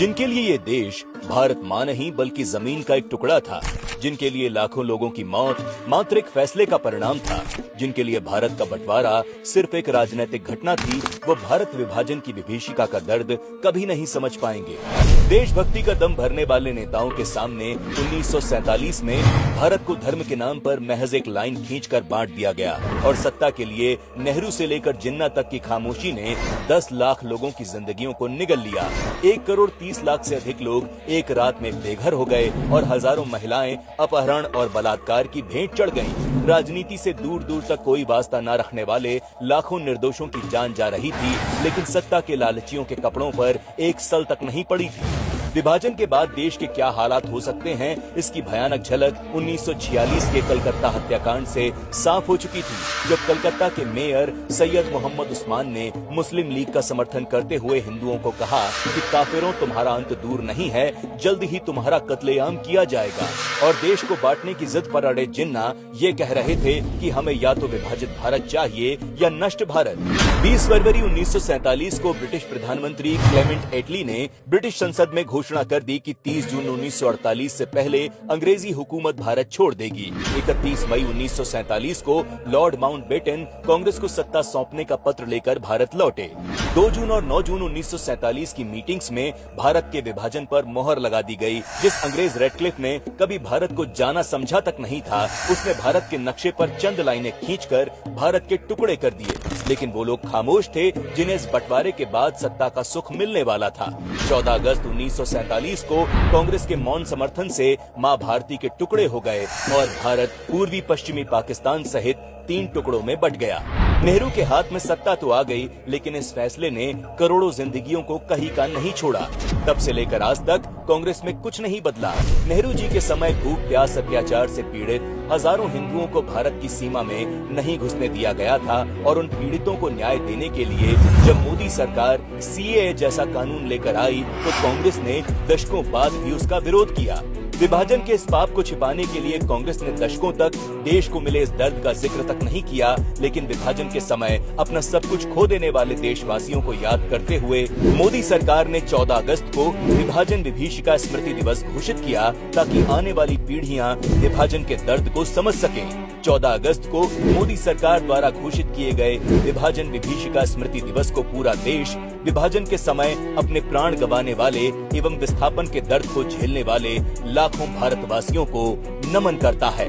जिनके लिए ये देश भारत मां नहीं बल्कि जमीन का एक टुकड़ा था, जिनके लिए लाखों लोगों की मौत मात्र एक फैसले का परिणाम था, जिनके लिए भारत का बंटवारा सिर्फ एक राजनीतिक घटना थी, वो भारत विभाजन की विभीषिका का दर्द कभी नहीं समझ पाएंगे। देशभक्ति का दम भरने वाले नेताओं के सामने 1947 में भारत को धर्म के नाम पर महज एक लाइन खींचकर बांट दिया गया और सत्ता के लिए नेहरू से लेकर जिन्ना तक की खामोशी ने 10 लाख लोगों की जिंदगियों को निगल लिया। 1 करोड़ 30 लाख से अधिक लोग एक रात में बेघर हो गए और हजारों महिलाएं अपहरण और बलात्कार की भेंट चढ़ गईं। राजनीति से दूर दूर तक कोई वास्ता न रखने वाले लाखों निर्दोषों की जान जा रही थी, लेकिन सत्ता के लालचियों के कपड़ों पर एक सल तक नहीं पड़ी थी। विभाजन के बाद देश के क्या हालात हो सकते हैं, इसकी भयानक झलक 1946 के कलकत्ता हत्याकांड से साफ हो चुकी थी, जब कलकत्ता के मेयर सैयद मोहम्मद उस्मान ने मुस्लिम लीग का समर्थन करते हुए हिंदुओं को कहा कि काफिरों तुम्हारा अंत दूर नहीं है, जल्द ही तुम्हारा कत्लेआम किया जाएगा। और देश को बांटने की जिद पर अड़े जिन्ना ये कह रहे थे कि हमें या तो विभाजित भारत चाहिए या नष्ट भारत। 20 फरवरी 1947 को ब्रिटिश प्रधानमंत्री क्लेमेंट एटली ने ब्रिटिश संसद में घोषणा कर दी कि 30 जून 1948 से पहले अंग्रेजी हुकूमत भारत छोड़ देगी। 31 मई 1947 को लॉर्ड माउंटबेटन कांग्रेस को सत्ता सौंपने का पत्र लेकर भारत लौटे। 2 जून और 9 जून 1947 की मीटिंग्स में भारत के विभाजन पर मोहर लगा दी गई। जिस अंग्रेज रेडक्लिफ ने कभी भारत को जाना समझा तक नहीं था, उसने भारत के नक्शे पर चंद लाइनें खींचकर भारत के टुकड़े कर दिए। लेकिन वो लोग खामोश थे जिन्हें इस बंटवारे के बाद सत्ता का सुख मिलने वाला था। 14 अगस्त 1947 को कांग्रेस के मौन समर्थन से मां भारती के टुकड़े हो गए और भारत पूर्वी पश्चिमी पाकिस्तान सहित 3 टुकड़ों में बंट गया। नेहरू के हाथ में सत्ता तो आ गई, लेकिन इस फैसले ने करोड़ों जिंदगियों को कहीं का नहीं छोड़ा। तब से लेकर आज तक कांग्रेस में कुछ नहीं बदला। नेहरू जी के समय भूख प्यास अत्याचार से पीड़ित हजारों हिंदुओं को भारत की सीमा में नहीं घुसने दिया गया था और उन पीड़ितों को न्याय देने के लिए जब मोदी सरकार सीएए जैसा कानून लेकर आई तो कांग्रेस ने दशकों बाद भी उसका विरोध किया। विभाजन के इस पाप को छिपाने के लिए कांग्रेस ने दशकों तक देश को मिले इस दर्द का जिक्र तक नहीं किया, लेकिन विभाजन के समय अपना सब कुछ खो देने वाले देशवासियों को याद करते हुए मोदी सरकार ने 14 अगस्त को विभाजन विभीषिका स्मृति दिवस घोषित किया, ताकि आने वाली पीढ़ियां विभाजन के दर्द को समझ सकें। 14 अगस्त को मोदी सरकार द्वारा घोषित किए गए विभाजन विभीषिका स्मृति दिवस को पूरा देश विभाजन के समय अपने प्राण गंवाने वाले एवं विस्थापन के दर्द को झेलने वाले लाखों भारतवासियों को नमन करता है।